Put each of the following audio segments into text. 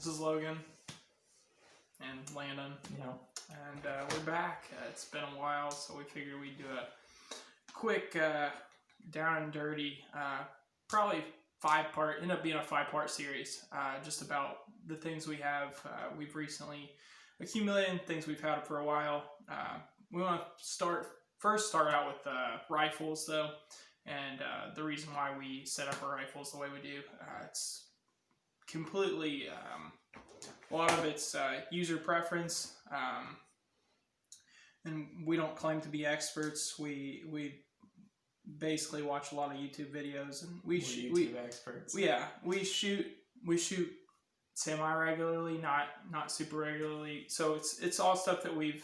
This is Logan and Landon. Yeah. And we're back. It's been a while, so we figured we'd do a quick down and dirty, probably end up being a 5-part series, just about the things we have, we've recently accumulated, things we've had for a while. We want to first start out with rifles, though, and the reason why we set up our rifles the way we do. It's completely, a lot of it's user preference, and we don't claim to be experts. We basically watch a lot of YouTube videos, and we experts. Yeah, we shoot semi-regularly, not super regularly. So it's all stuff that we've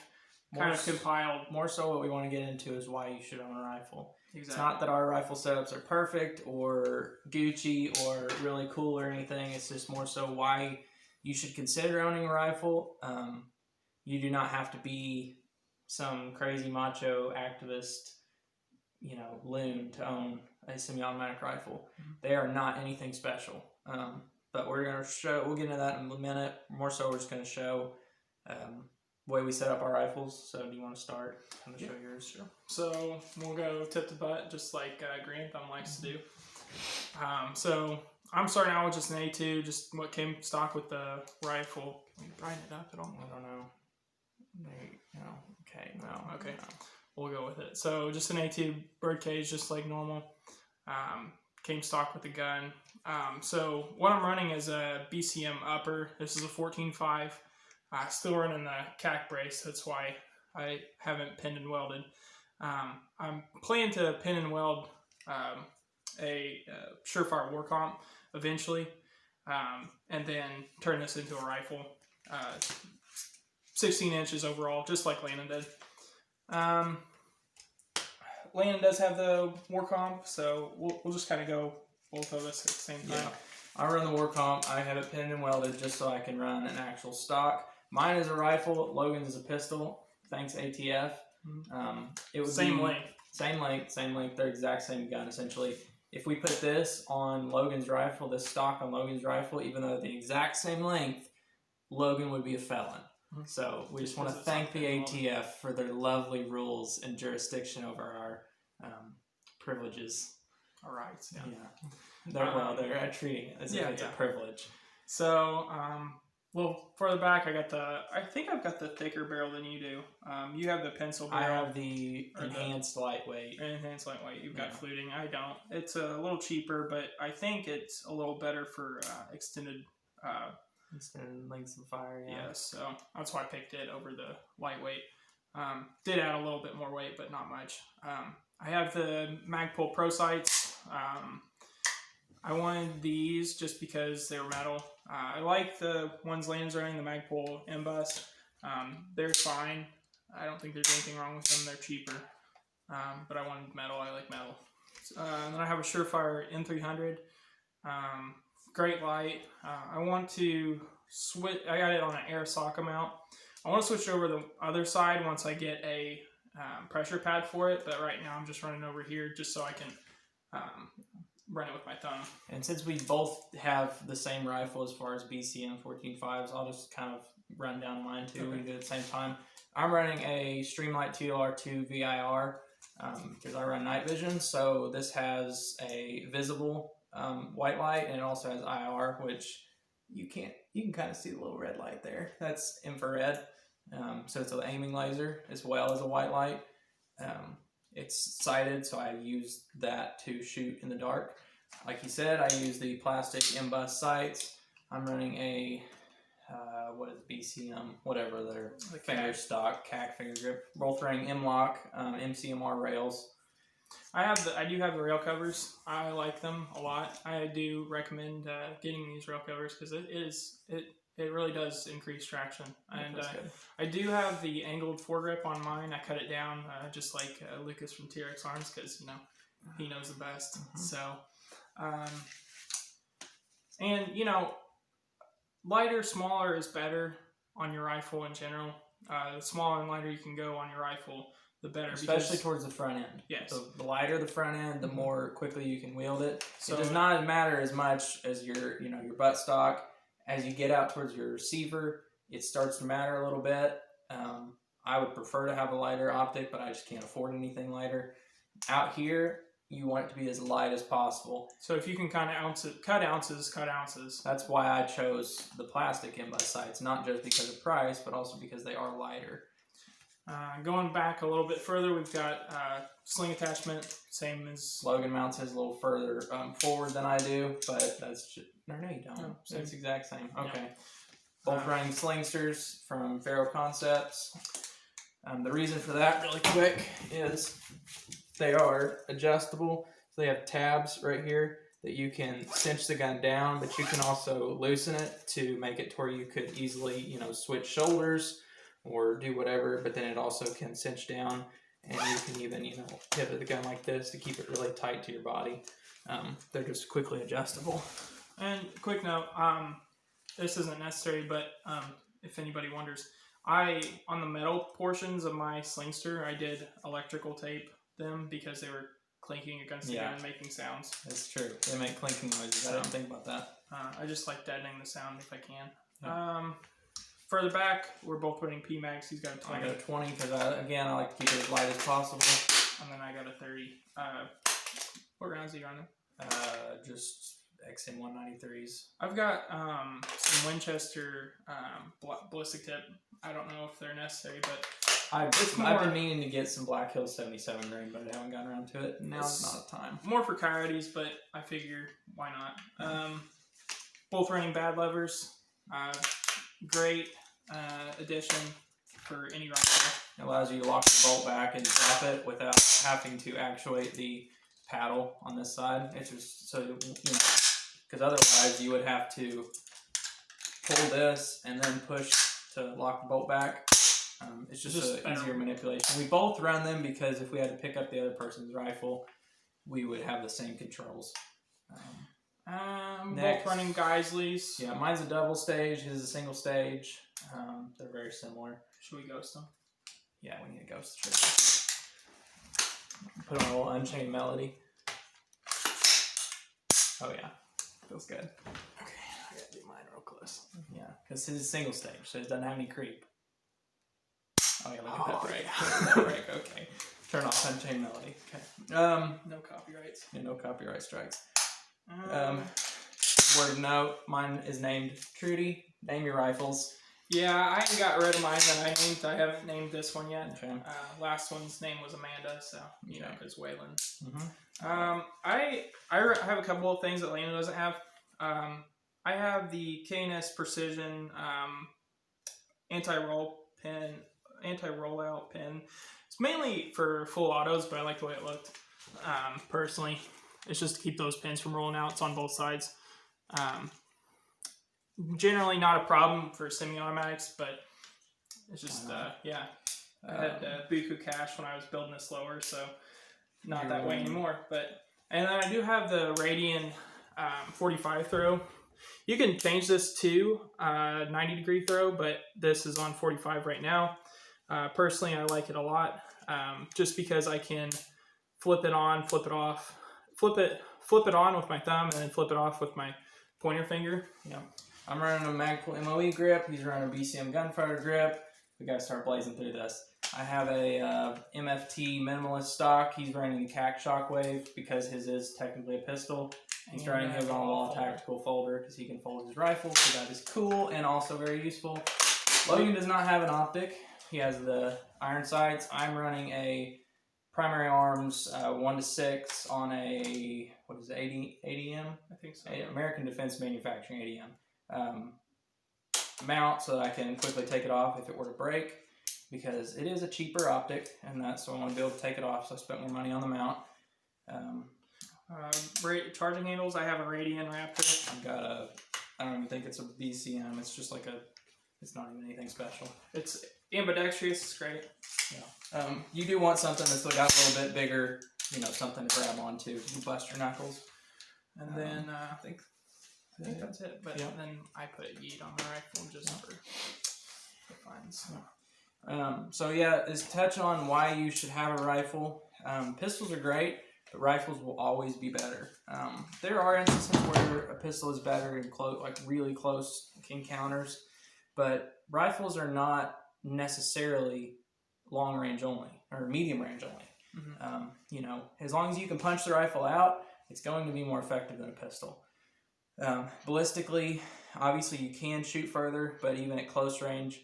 kind of compiled. More so, what we want to get into is why you should own a rifle. Exactly. It's not that our rifle setups are perfect or Gucci or really cool or anything. It's just more so why you should consider owning a rifle. You do not have to be some crazy macho activist, loon to own a semi-automatic rifle. Mm-hmm. They are not anything special. But we'll get into that in a minute. More so, we're just going to show the way we set up our rifles. So do you want to start? I'm going to show yours. Sure. So we'll go tip to butt, just like Green Thumb likes to do. So I'm starting out with just an A2, just what came stock with the rifle. Can we brighten it up at all? I don't know. No. Okay. No. Okay. No. We'll go with it. So just an A2 birdcage, just like normal. Came stock with the gun. So what I'm running is a BCM upper. This is a 14.5. Still running the CAC brace. That's why I haven't pinned and welded. I'm planning to pin and weld a Surefire War Comp eventually, and then turn this into a rifle. 16 inches overall, just like Landon did. Landon does have the War Comp, so we'll just kind of go both of us at the same time. Yeah. I run the War Comp. I have it pinned and welded just so I can run an actual stock. Mine is a rifle. Logan's is a pistol. Thanks ATF. It would Same length. They're exact same gun essentially. If we put this on Logan's rifle, this stock on Logan's rifle, even though the exact same length, Logan would be a felon. So we just want to thank the ATF for their lovely rules and jurisdiction over our privileges. All right. Yeah. They're treating it as if it's a privilege. So, well, for the back, I think I've got the thicker barrel than you do. You have the pencil barrel. I have the enhanced lightweight. Enhanced lightweight. You've got fluting. I don't. It's a little cheaper, but I think it's a little better for extended lengths of fire. Yeah. Yes. So that's why I picked it over the lightweight. Did add a little bit more weight, but not much. I have the Magpul Pro sights. I wanted these just because they were metal. I like the ones Landon's running, the Magpul M-Bus. They're fine. I don't think there's anything wrong with them. They're cheaper. But I wanted metal. I like metal. And then I have a Surefire M300. Great light. I want to switch. I got it on an air socket mount. I want to switch over the other side once I get a pressure pad for it. But right now I'm just running over here just so I can run it with my thumb. And since we both have the same rifle as far as BCM 14.5s, I'll just kind of run down mine too. Okay. We do it at the same time. I'm running a Streamlight TLR2 VIR because I run night vision. So this has a visible white light, and it also has IR, which you can kind of see the little red light there. That's infrared. So it's an aiming laser as well as a white light. It's sighted, so I use that to shoot in the dark. Like you said, I use the plastic M-Bus sights. I'm running a BCM, whatever their finger stock, CAC finger grip. Both running M-Lock, MCMR rails. I do have the rail covers. I like them a lot. I do recommend getting these rail covers because it really does increase traction. And I do have the angled foregrip on mine. I cut it down just like Lucas from T-Rex Arms because he knows the best. So, and lighter, smaller is better on your rifle in general. The smaller and lighter you can go on your rifle, the better. Especially towards the front end. Yes. The lighter the front end, the more quickly you can wield it. So it does not matter as much as your butt stock As you get out towards your receiver, it starts to matter a little bit. I would prefer to have a lighter optic, but I just can't afford anything lighter. Out here, you want it to be as light as possible. So if you can kind of cut ounces. That's why I chose the plastic in-bus sights, not just because of price, but also because they are lighter. Going back a little bit further, we've got sling attachment, same as Logan mounts his a little further forward than I do, but that's just, no, you don't. No, It's the exact same. Yeah. Okay. Both running Slingsters from Faro Concepts. The reason for that, really quick, is they are adjustable. So they have tabs right here that you can cinch the gun down, but you can also loosen it to make it to where you could easily, switch shoulders or do whatever. But then it also can cinch down, and you can even, pivot the gun like this to keep it really tight to your body. They're just quickly adjustable. And quick note, this isn't necessary, but if anybody wonders, on the metal portions of my Slingster, I did electrical tape them because they were clinking against the gun and making sounds. That's true. They make clinking noises. I didn't think about that. I just like deadening the sound if I can. Yeah. Further back, we're both running PMags. He's got a 20. I got a 20 because I like to keep it as light as possible. And then I got a 30. What rounds are you running? Just XM 193s. I've got some Winchester ballistic tip. I don't know if they're necessary, but I've been meaning to get some Black Hills 77 grain, but I haven't gotten around to it. Now's not a time. More for coyotes, but I figure why not. Both running bad levers. Great addition for any rifle. It allows you to lock the bolt back and drop it without having to actuate the paddle on this side. It's just so because otherwise you would have to pull this and then push to lock the bolt back. It's just an easier manipulation. We both run them because if we had to pick up the other person's rifle, we would have the same controls. Both running Geisleys. Yeah, mine's a double stage, his is a single stage. They're very similar. Should we ghost them? Yeah, we need to ghost the trigger. Put on a little Unchained Melody. Oh yeah, feels good. Okay, I gotta do mine real close. Yeah, because his is single stage, so it doesn't have any creep. Oh yeah, look at that break. Yeah. That break. Okay, turn off Unchained Melody. Okay. No copyrights. Yeah, no copyright strikes. Word of note, mine is named Trudy. Name your rifles. Yeah, I ain't got rid of mine that I named. I haven't named this one yet. Okay. Last one's name was Amanda, so you know, because Waylon. Mm-hmm. I have a couple of things that Lena doesn't have. I have the K&S Precision anti-rollout pin. It's mainly for full autos, but I like the way it looked. Personally, it's just to keep those pins from rolling out. It's on both sides. Generally not a problem for semi-automatics, but it's just yeah. I had Buku cash when I was building this lower, so not that way anymore. And then I do have the Radian 45 throw. You can change this to 90 degree throw, but this is on 45 right now. Personally, I like it a lot, just because I can flip it on, flip it off, flip it on with my thumb, and then flip it off with my pointer finger. Yeah. I'm running a Magpul MOE grip. He's running a BCM gunfighter grip. We gotta start blazing through this. I have a MFT minimalist stock. He's running the CAC Shockwave because his is technically a pistol. He's running his all tactical folder because he can fold his rifle, so that is cool and also very useful. Logan does not have an optic. He has the iron sights. I'm running a Primary Arms 1-6 on a, what is it, ADM? I think so. American Defense Manufacturing ADM. Mount so that I can quickly take it off if it were to break, because it is a cheaper optic, and that's so I want to be able to take it off, so I spent more money on the mount. Charging handles, I have a Radian Raptor. I've got I don't even think it's a BCM, it's just like it's not even anything special. It's ambidextrous, it's great. Yeah. You do want something that's got a little bit bigger, something to grab onto. You bust your knuckles. And then I think that's it. But then I put Yeet on the rifle just for the fun. So yeah, is touch on why you should have a rifle. Pistols are great. but rifles will always be better. There are instances where a pistol is better in like really close encounters, but rifles are not necessarily long range only or medium range only. You know, as long as you can punch the rifle out, it's going to be more effective than a pistol. Ballistically, obviously you can shoot further, but even at close range,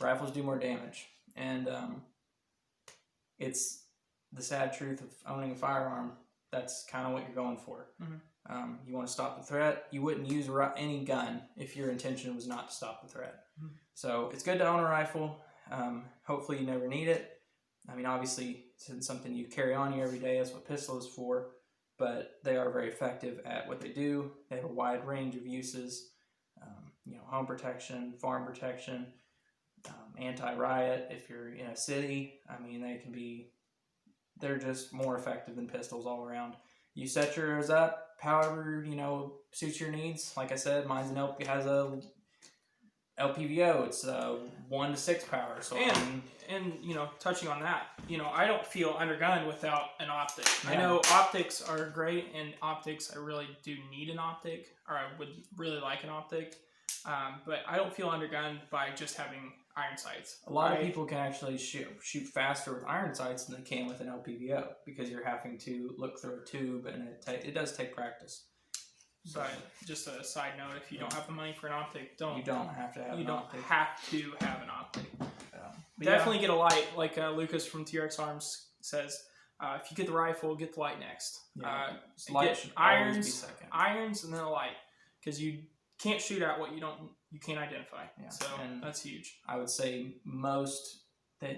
rifles do more damage. And it's the sad truth of owning a firearm. That's kind of what you're going for. You want to stop the threat. You wouldn't use any gun if your intention was not to stop the threat. So it's good to own a rifle. Hopefully you never need it. I mean, obviously, it's something you carry on you every day. That's what pistol is for. But they are very effective at what they do. They have a wide range of uses. You know, home protection, farm protection, anti-riot. If you're in a city, I mean, they're just more effective than pistols all around. You set yours up however, you know, suits your needs. Like I said, mine's has a LPVO. It's 1 to 6 power. So and you know, touching on that, you know, I don't feel undergunned without an optic. Yeah. I know optics are great, and optics, I really do need an optic, or I would really like an optic. But I don't feel undergunned by just having iron sights. A lot of people can actually shoot faster with iron sights than they can with an LPVO because you're having to look through a tube, and it does take practice. But just a side note, if you don't have the money for an optic, You don't have to have an optic. have to have an optic. But Definitely get a light, like Lucas from TRX Arms says. If you get the rifle, get the light next. Light Get should always be irons, second. irons, and then a light, because you can't shoot at what you can't identify. Yeah. So And that's huge. I would say most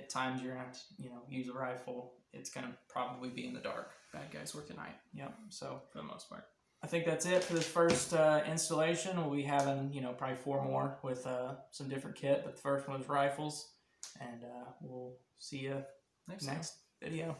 times you're gonna have to, you know, use a rifle, it's gonna probably be in the dark. Bad guys work at night. Yep. So For the most part. I think that's it for this first installation. We'll be having, you know, probably 4 more with some different kit, but the first one was rifles, and we'll see you next video.